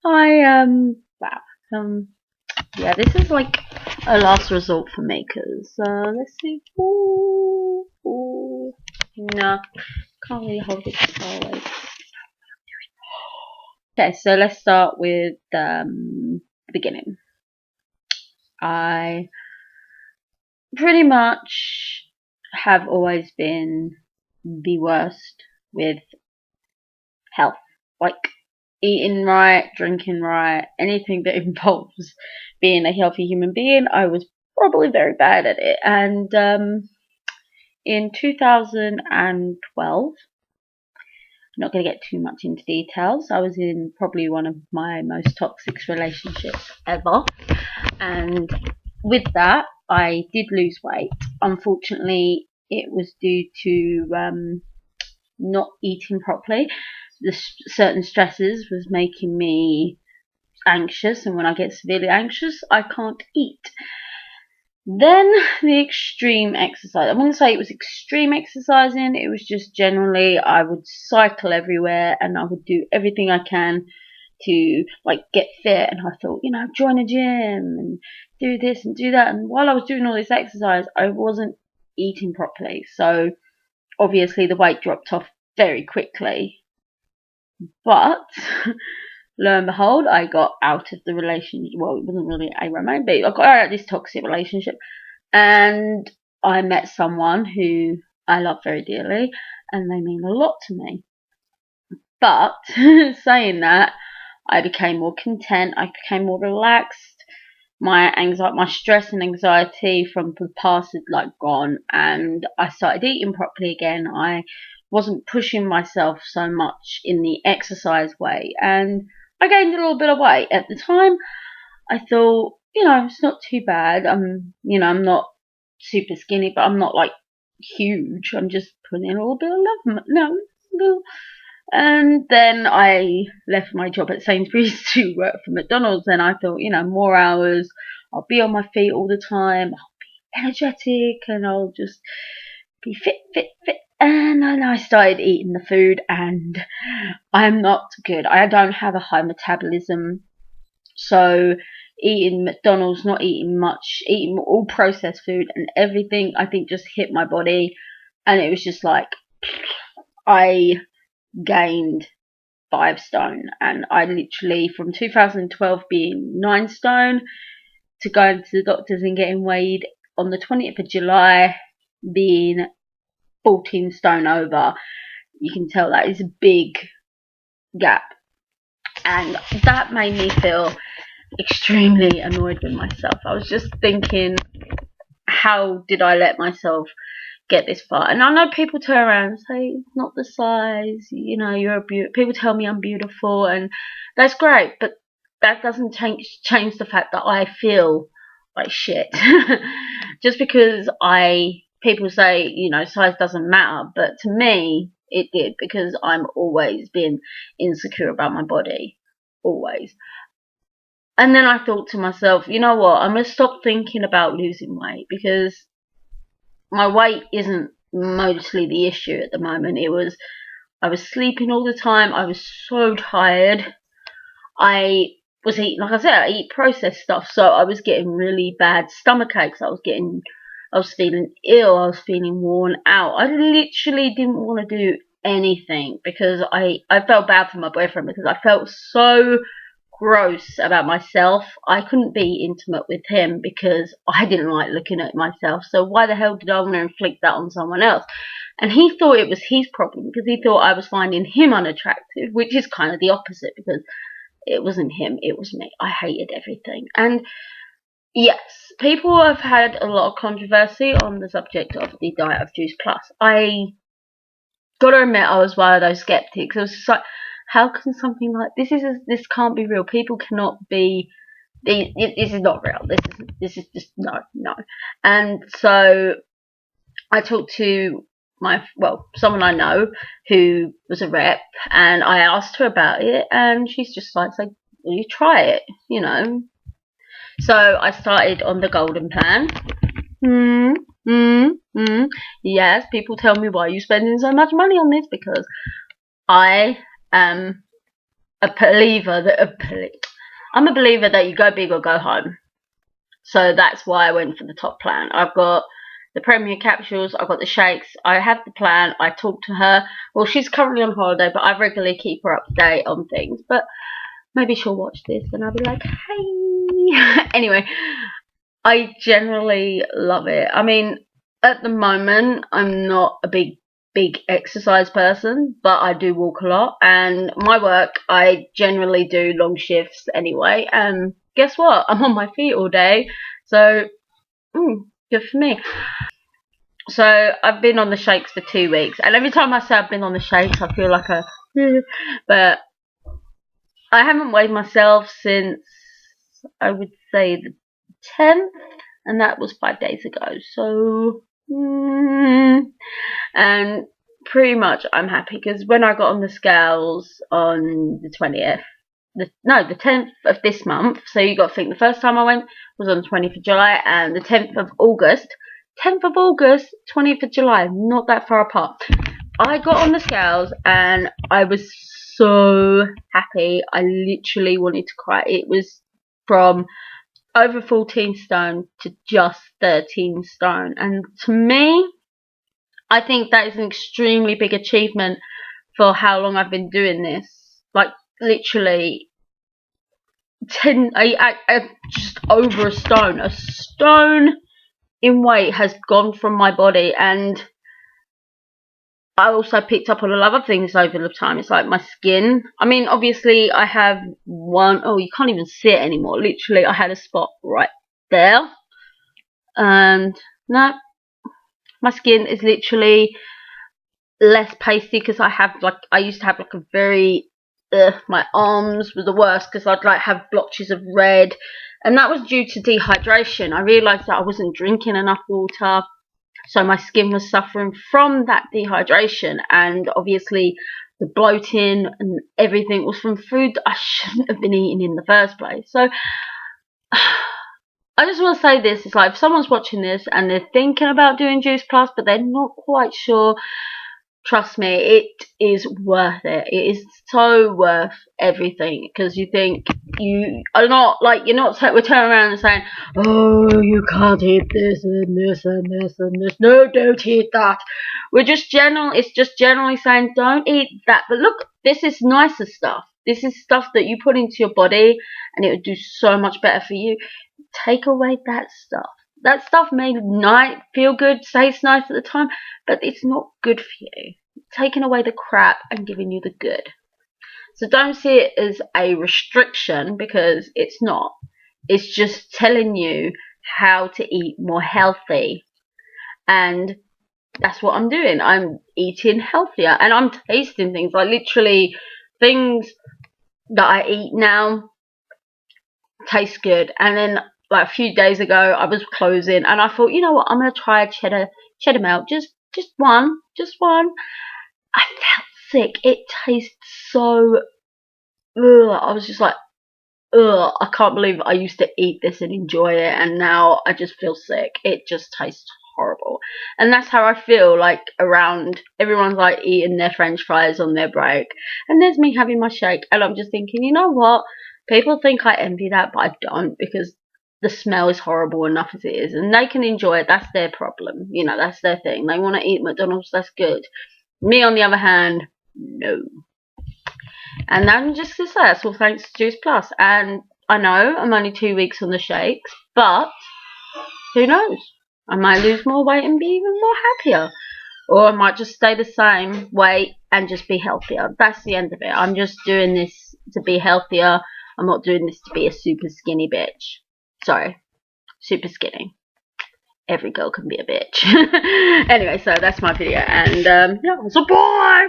Wow. Yeah, this is like a last resort for me, because, let's see. Ooh, no, can't really hold it solid. Okay, so let's start with, the beginning. I pretty much have always been the worst with health. Like, eating right, drinking right, anything that involves being a healthy human being, I was probably very bad at it. And in 2012, I'm not going to get too much into details, I was in probably one of my most toxic relationships ever. And with that, I did lose weight. Unfortunately, it was due to not eating properly. Certain stresses was making me anxious, and when I get severely anxious, I can't eat. Then the extreme exercise. I wouldn't say it was extreme exercising, it was just generally I would cycle everywhere and I would do everything I can to like get fit, and I thought, join a gym and do this and do that. And while I was doing all this exercise, I wasn't eating properly. So obviously the weight dropped off very quickly. But lo and behold, I got out of the relationship. Well, it wasn't really a romance, but I got out of this toxic relationship, and I met someone who I love very dearly, and they mean a lot to me. But saying that, I became more content. I became more relaxed. My anxiety, my stress and anxiety from the past had like gone, and I started eating properly again. I wasn't pushing myself so much in the exercise way, and I gained a little bit of weight. At the time, I thought, it's not too bad. I'm not super skinny, but I'm not like huge. I'm just putting in a little bit of love. No. And then I left my job at Sainsbury's to work for McDonald's, and I thought, more hours, I'll be on my feet all the time, I'll be energetic, and I'll just be fit. And then I started eating the food, and I'm not good. I don't have a high metabolism, so eating McDonald's, not eating much, eating all processed food and everything, I think just hit my body, and it was just like, I gained 5 stone, and I literally, from 2012 being 9 stone to going to the doctors and getting weighed on the 20th of July being 14 stone over, you can tell that is a big gap, and that made me feel extremely annoyed with myself. I was just thinking, how did I let myself get this far? And I know people turn around and say, it's not the size, you're people tell me I'm beautiful, and that's great, but that doesn't change the fact that I feel like shit. Just because people say, size doesn't matter, but to me it did, because I'm always been insecure about my body, always. And then I thought to myself, you know what, I'm going to stop thinking about losing weight, because my weight isn't mostly the issue at the moment. I was sleeping all the time. I was so tired. I was eating, like I said, I eat processed stuff, so I was getting really bad stomach aches. I was feeling ill. I was feeling worn out. I literally didn't want to do anything, because I felt bad for my boyfriend, because I felt so gross about myself. I couldn't be intimate with him because I didn't like looking at myself. So why the hell did I want to inflict that on someone else? And he thought it was his problem, because he thought I was finding him unattractive, which is kind of the opposite, because it wasn't him, it was me. I hated everything. And yes, people have had a lot of controversy on the subject of the diet of Juice Plus. I gotta admit, I was one of those skeptics. I was just like, how can something like this can't be real? People cannot be. This is not real. This is just no. And so I talked to someone I know who was a rep, and I asked her about it, and she's just like, "Will you try it?" So I started on the golden plan. Yes, people tell me, why are you spending so much money on this? Because I am a believer that I'm a believer that you go big or go home. So that's why I went for the top plan. I've got the Premier capsules, I've got the shakes, I have the plan, I talk to her. Well, she's currently on holiday, but I regularly keep her up to date on things. But maybe she'll watch this and I'll be like, hey. Anyway, I generally love it. I mean, at the moment, I'm not a big exercise person, but I do walk a lot. And my work, I generally do long shifts anyway. And guess what? I'm on my feet all day. So, good for me. So, I've been on the shakes for 2 weeks. And every time I say I've been on the shakes, I feel like but I haven't weighed myself since, I would say, the 10th. And that was 5 days ago. So, and pretty much I'm happy because when I got on the scales on the 20th, the 10th of this month, so you got to think the first time I went was on the 20th of July and the 10th of August, 20th of July, not that far apart. I got on the scales and I was so happy. I literally wanted to cry. It was from over 14 stone to just 13 stone. And to me, I think that is an extremely big achievement for how long I've been doing this. Like, literally, just over a stone. A stone in weight has gone from my body, and I also picked up on a lot of things over the time. It's like my skin. I mean, obviously, I have you can't even see it anymore. Literally, I had a spot right there. And no, my skin is literally less pasty because I used to have like a very, my arms were the worst because I'd like have blotches of red. And that was due to dehydration. I realised that I wasn't drinking enough water. So my skin was suffering from that dehydration, and obviously the bloating and everything was from food that I shouldn't have been eating in the first place. So I just want to say this, it's like if someone's watching this and they're thinking about doing Juice Plus but they're not quite sure, trust me, it is worth it. It is so worth everything because you think you are not like we're turning around and saying, oh, you can't eat this and this and this and this. No, don't eat that. It's just generally saying don't eat that. But look, this is nicer stuff. This is stuff that you put into your body and it would do so much better for you. Take away that stuff. That stuff may feel good, say it's nice at the time, but it's not good for you. Taking away the crap and giving you the good. So don't see it as a restriction because it's not. It's just telling you how to eat more healthy. And that's what I'm doing. I'm eating healthier and I'm tasting things. Like literally things that I eat now taste good. And then like a few days ago I was closing and I thought, you know what, I'm gonna try a cheddar melt, just one. I felt sick. It tastes so I was just like, I can't believe I used to eat this and enjoy it and now I just feel sick. It just tastes horrible. And that's how I feel like around everyone's like eating their french fries on their break and there's me having my shake and I'm just thinking, you know what, people think I envy that but I don't, because the smell is horrible enough as it is and they can enjoy it. That's their problem, that's their thing. They want to eat McDonald's, that's good. Me on the other hand, no. And I'm just going to say that's all thanks to Juice Plus. And I know I'm only 2 weeks on the shakes, but who knows? I might lose more weight and be even more happier. Or I might just stay the same weight and just be healthier. That's the end of it. I'm just doing this to be healthier. I'm not doing this to be a super skinny bitch. Sorry, super skinny. Every girl can be a bitch. Anyway, so that's my video. And yeah, so bye!